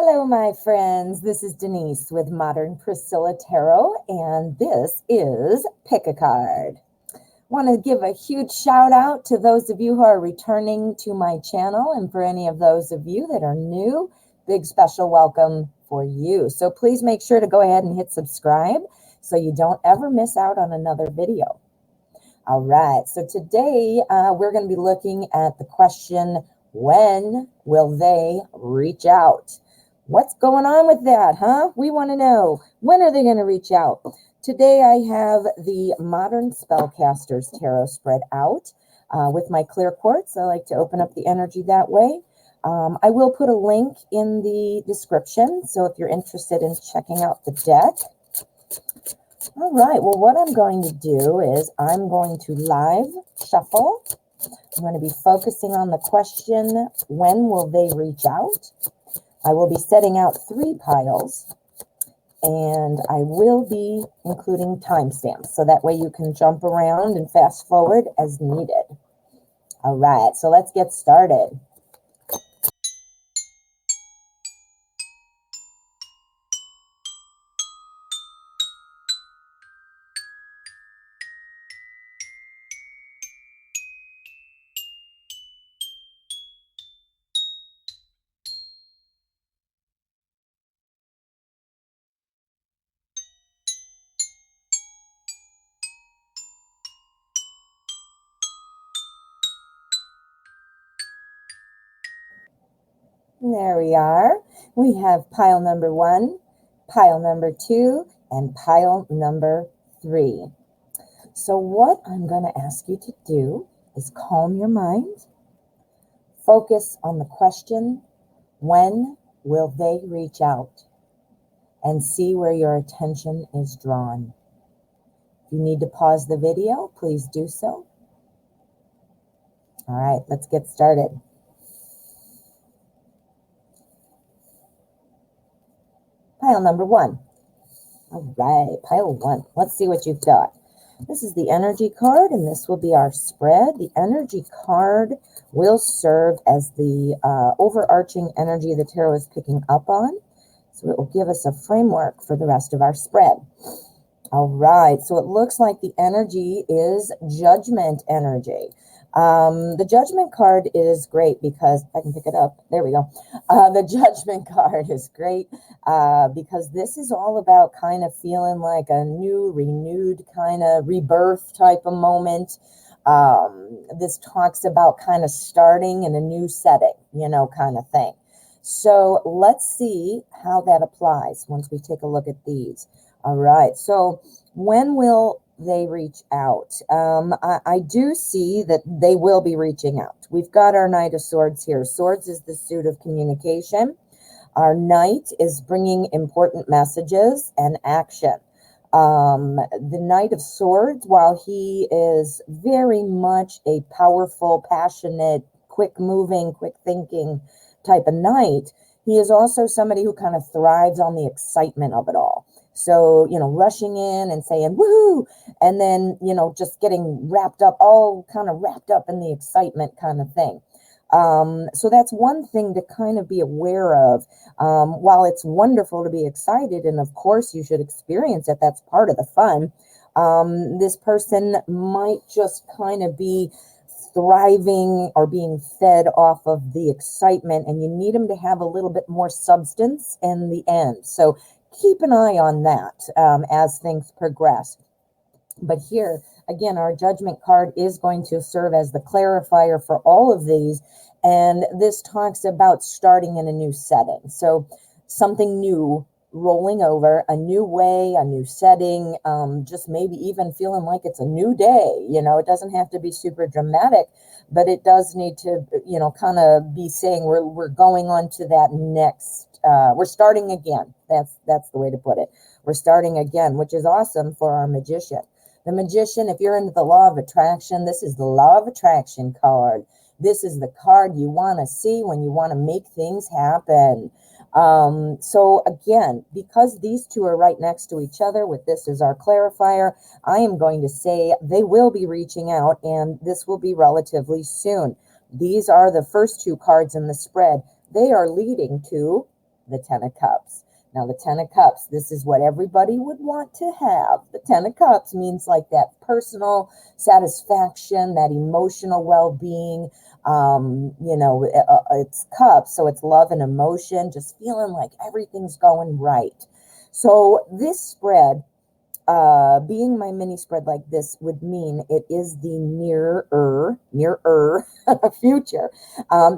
Hello, my friends. This is Denise with Modern Priscilla Tarot, and this is Pick a Card. Want to give a huge shout out to those of you who are returning to my channel, and for any of those of you that are new, big special welcome for you. So please make sure to go ahead and hit subscribe so you don't ever miss out on another video. All right, so today we're going to be looking at the question, when will they reach out? What's going on with that, huh? We want to know, when are they going to reach out? Today I have the Modern Spellcasters Tarot spread out with my clear quartz. I like to open up the energy that way. I will put a link in the description, so if you're interested in checking out the deck. All right, well, what I'm going to do is I'm going to live shuffle. I'm going to be focusing on the question, when will they reach out? I will be setting out 3 piles, and I will be including timestamps, so that way you can jump around and fast forward as needed. All right, so let's get started. There we are. We have pile number 1, pile number 2, and pile number 3. So what I'm going to ask you to do is calm your mind, focus on the question, when will they reach out, and see where your attention is drawn. If you need to pause the video, please do so. All right, let's get started. Pile number 1. All right, pile 1. Let's see what you've got. This is the energy card, and this will be our spread. The energy card will serve as the overarching energy the tarot is picking up on. So it will give us a framework for the rest of our spread. All right, so it looks like the energy is judgment energy. The judgment card is great because, I can pick it up, there we go. The judgment card is great because this is all about kind of feeling like a new, renewed kind of rebirth type of moment. This talks about kind of starting in a new setting, you know, kind of thing. So let's see how that applies once we take a look at these. All right, so when will they reach out? I do see that they will be reaching out. We've got our Knight of Swords here. Swords is the suit of communication. Our Knight is bringing important messages and action. The Knight of Swords, while he is very much a powerful, passionate, quick-moving, quick-thinking type of knight, he is also somebody who kind of thrives on the excitement of it all. So, you know, rushing in and saying, woohoo, and then, you know, just getting wrapped up, all kind of wrapped up in the excitement kind of thing. So that's one thing to kind of be aware of. While it's wonderful to be excited, and of course you should experience it, that's part of the fun, this person might just kind of be thriving or being fed off of the excitement, and you need them to have a little bit more substance in the end. So keep an eye on that as things progress. But here, again, our judgment card is going to serve as the clarifier for all of these. And this talks about starting in a new setting. So something new rolling over, a new way, a new setting, just maybe even feeling like it's a new day. You know, it doesn't have to be super dramatic, but it does need to, you know, kind of be saying we're going on to that next, we're starting again. That's the way to put it. We're starting again, which is awesome for our Magician. The Magician, if you're into the law of attraction, this is the law of attraction card. This is the card you want to see when you want to make things happen. So again, because these two are right next to each other, with this as our clarifier, I am going to say they will be reaching out, and this will be relatively soon. These are the first 2 cards in the spread. They are leading to the Ten of Cups. Now, the Ten of Cups, this is what everybody would want to have. The Ten of Cups means like that personal satisfaction, that emotional well-being. It's cups, so it's love and emotion, just feeling like everything's going right. So this spread, being my mini spread like this, would mean it is the nearer future.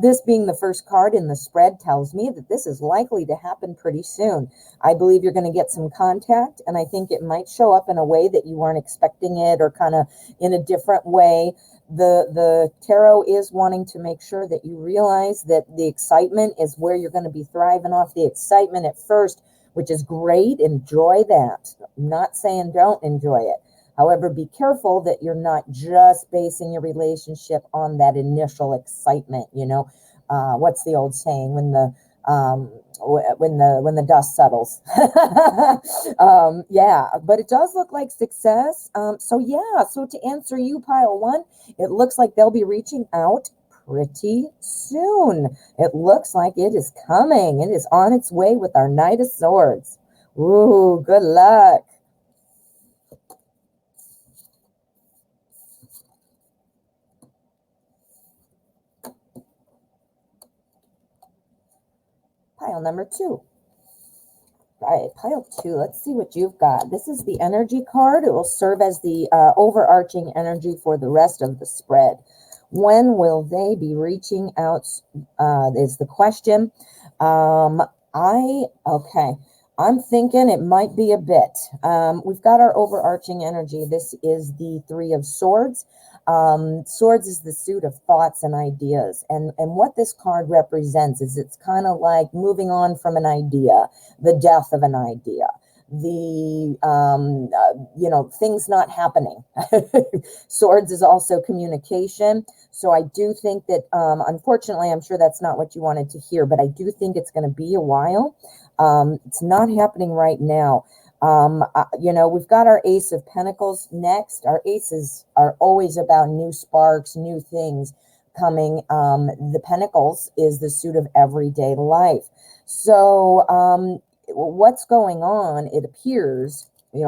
This being the first card in the spread tells me that this is likely to happen pretty soon. I believe you're going to get some contact, and I think it might show up in a way that you weren't expecting it, or kind of in a different way. The tarot is wanting to make sure that you realize that the excitement is where you're going to be thriving off the excitement at first, which is great. Enjoy that. I'm not saying don't enjoy it. However, be careful that you're not just basing your relationship on that initial excitement. What's the old saying? When the dust settles. Yeah, but it does look like success. So to answer you, pile one, it looks like they'll be reaching out pretty soon. It looks like it is coming. It is on its way with our Knight of Swords. Ooh, good luck. Pile number two. Right, pile two. Let's see what you've got. This is the energy card. It will serve as the overarching energy for the rest of the spread. When will they be reaching out is the question. I'm thinking it might be a bit. We've got our overarching energy. This is the Three of Swords. Swords is the suit of thoughts and ideas. And what this card represents is it's kind of like moving on from an idea, the death of an idea, the things not happening. Swords is also communication. So I do think that unfortunately, I'm sure that's not what you wanted to hear, but I do think it's going to be a while. It's not happening right now. We've got our Ace of Pentacles next. Our aces are always about new sparks, new things coming. The Pentacles is the suit of everyday life. So what's going on, it appears,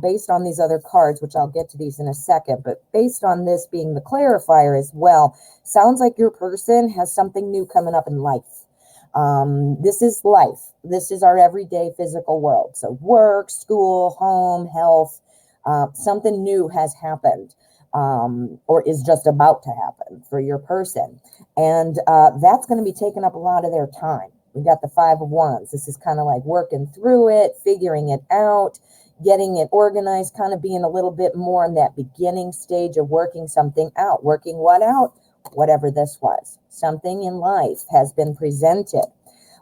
based on these other cards, which I'll get to these in a second, but based on this being the clarifier as well, sounds like your person has something new coming up in life. This is life. This is our everyday physical world. So work, school, home, health, something new has happened, or is just about to happen for your person. And that's going to be taking up a lot of their time. We got the Five of Wands. This is kind of like working through it, figuring it out, getting it organized, kind of being a little bit more in that beginning stage of working something out. Working what out? Whatever this was. Something in life has been presented.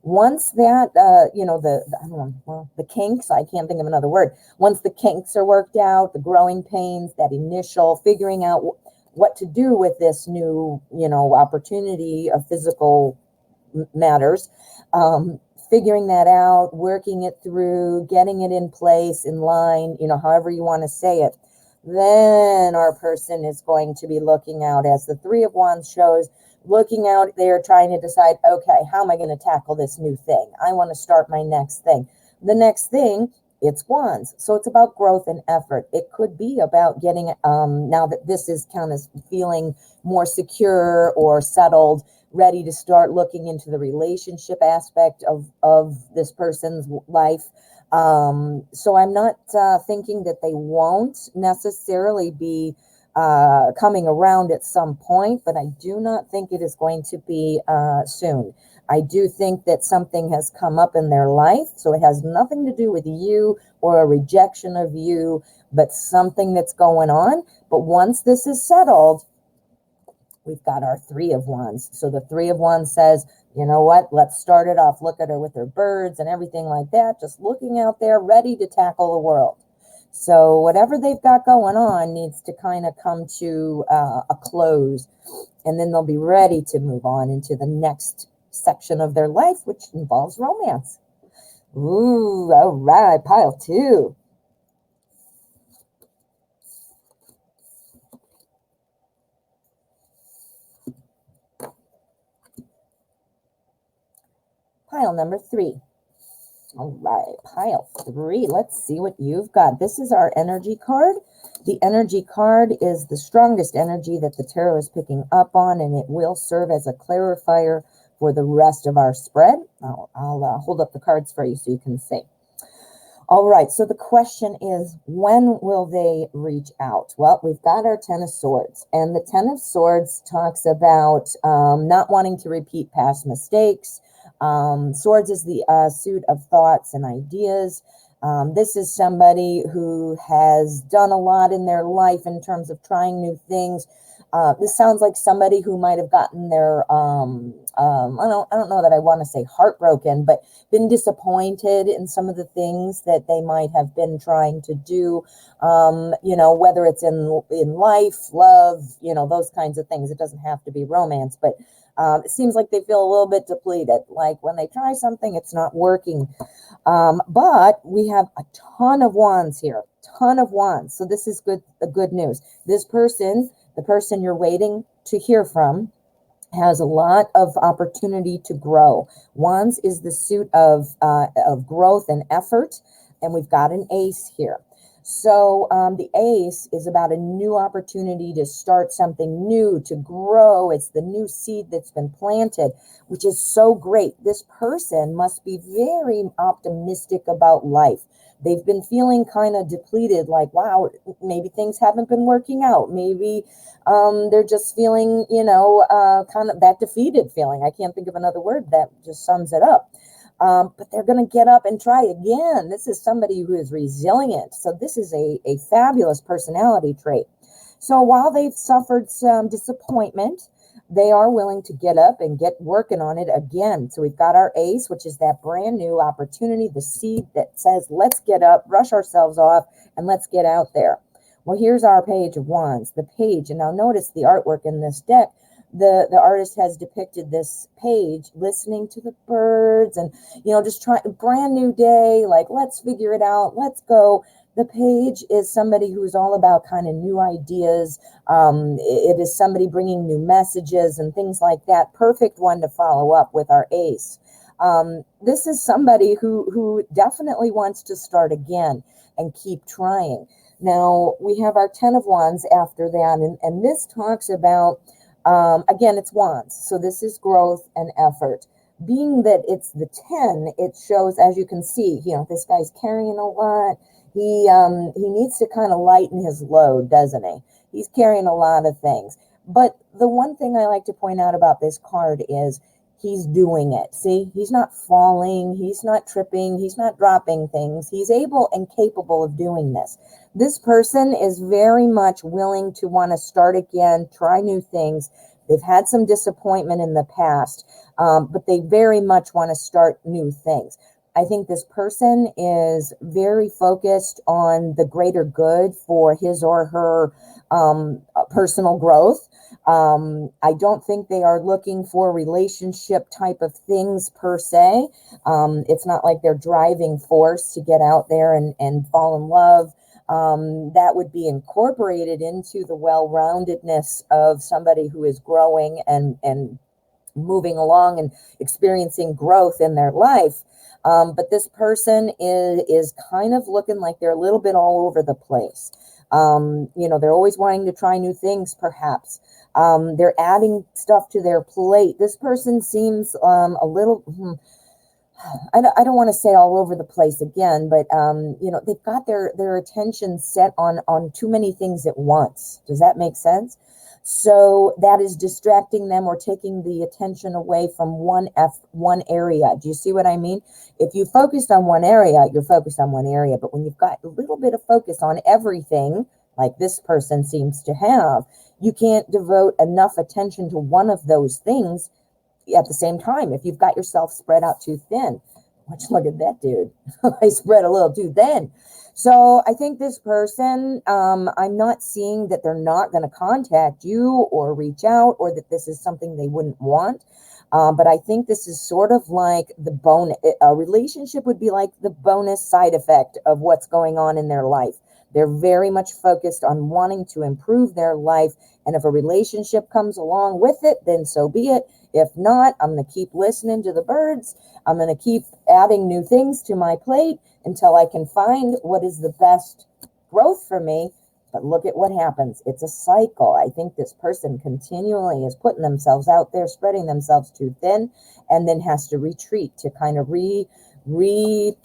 Once that, the kinks, I can't think of another word. Once the kinks are worked out, the growing pains, that initial figuring out what to do with this new, opportunity of physical matters, figuring that out, working it through, getting it in place, in line, however you want to say it, then our person is going to be looking out, as the Three of Wands shows, looking out there, trying to decide, okay, how am I going to tackle this new thing? I want to start my next thing. The next thing, it's Wands. So it's about growth and effort. It could be about getting, now that this is kind of feeling more secure or settled, ready to start looking into the relationship aspect of this person's life. So I'm not thinking that they won't necessarily be coming around at some point, but I do not think it is going to be soon. I do think that something has come up in their life, so it has nothing to do with you or a rejection of you, but something that's going on. But once this is settled, we've got our Three of Wands. So the Three of Wands says, you know what, let's start it off. Look at her with her birds and everything like that, just looking out there, ready to tackle the world. So whatever they've got going on needs to kind of come to a close, and then they'll be ready to move on into the next section of their life, which involves romance. Ooh, all right, pile two. Pile number three. All right, pile 3. Let's see what you've got. This is our energy card. The energy card is the strongest energy that the tarot is picking up on, and it will serve as a clarifier for the rest of our spread. I'll hold up the cards for you so you can see. All right, so the question is, when will they reach out? Well, we've got our Ten of Swords, and the Ten of Swords talks about not wanting to repeat past mistakes. Swords is the suit of thoughts and ideas. This is somebody who has done a lot in their life in terms of trying new things. This sounds like somebody who might have gotten their, I don't know that I want to say heartbroken, but been disappointed in some of the things that they might have been trying to do, whether it's in life, love, those kinds of things. It doesn't have to be romance, but it seems like they feel a little bit depleted. Like when they try something, it's not working. But we have a ton of wands here, ton of wands. So this is good news. This person, the person you're waiting to hear from, has a lot of opportunity to grow. Wands is the suit of growth and effort, and we've got an ace here. So the ace is about a new opportunity to start something new, to grow. It's the new seed that's been planted, which is so great. This person must be very optimistic about life. They've been feeling kind of depleted, like, wow, maybe things haven't been working out. Maybe they're just feeling, kind of that defeated feeling. I can't think of another word that just sums it up. But they're going to get up and try again. This is somebody who is resilient. So this is a fabulous personality trait. So while they've suffered some disappointment, they are willing to get up and get working on it again. So we've got our ace, which is that brand new opportunity, the seed that says, let's get up, brush ourselves off, and let's get out there. Well, here's our page of wands, the page. And now notice the artwork in this deck. The artist has depicted this page listening to the birds and, just trying, brand new day, like, let's figure it out, let's go. The page is somebody who's all about kind of new ideas. It is somebody bringing new messages and things like that. Perfect one to follow up with our ace. This is somebody who definitely wants to start again and keep trying. Now, we have our Ten of Wands after that, and this talks about, again, it's wands. So this is growth and effort. Being that it's the 10, it shows, as you can see, this guy's carrying a lot. He needs to kind of lighten his load, doesn't he? He's carrying a lot of things. But the one thing I like to point out about this card is he's doing it. See, he's not falling. He's not tripping. He's not dropping things. He's able and capable of doing this. This person is very much willing to want to start again, try new things. They've had some disappointment in the past, but they very much want to start new things. I think this person is very focused on the greater good for his or her personal growth. I don't think they are looking for relationship type of things per se. It's not like they're driving force to get out there and fall in love. That would be incorporated into the well-roundedness of somebody who is growing and moving along and experiencing growth in their life. But this person is kind of looking like they're a little bit all over the place. They're always wanting to try new things, perhaps. They're adding stuff to their plate. This person seems a little, I don't want to say all over the place again, but, they've got their attention set on too many things at once. Does that make sense? So that is distracting them or taking the attention away from one area. Do you see what I mean? If you focused on one area, you're focused on one area. But when you've got a little bit of focus on everything, like this person seems to have, you can't devote enough attention to one of those things at the same time. If you've got yourself spread out too thin, which, look at that dude, I spread a little too thin. So I think this person, I'm not seeing that they're not going to contact you or reach out, or that this is something they wouldn't want. But I think this is sort of like the bonus. A relationship would be like the bonus side effect of what's going on in their life. They're very much focused on wanting to improve their life. And if a relationship comes along with it, then so be it. If not, I'm going to keep listening to the birds. I'm going to keep adding new things to my plate until I can find what is the best growth for me. But look at what happens. It's a cycle. I think this person continually is putting themselves out there, spreading themselves too thin, and then has to retreat to kind of replenish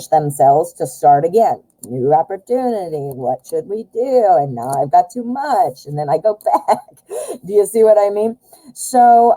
themselves to start again. New opportunity. What should we do? And now I've got too much, and then I go back. Do you see what I mean? So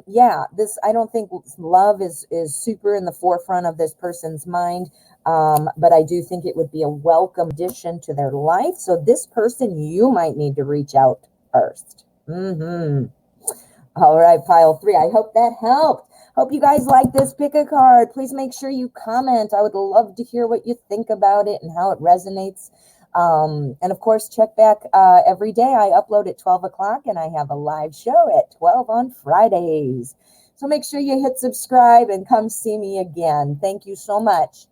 yeah, this, I don't think love is super in the forefront of this person's mind. But I do think it would be a welcome addition to their life. So this person, you might need to reach out first. All right, pile 3. I hope that helped. Hope you guys like this. Pick a card. Please make sure you comment. I would love to hear what you think about it and how it resonates. And of course, check back every day. I upload at 12 o'clock and I have a live show at 12 on Fridays. So make sure you hit subscribe and come see me again. Thank you so much.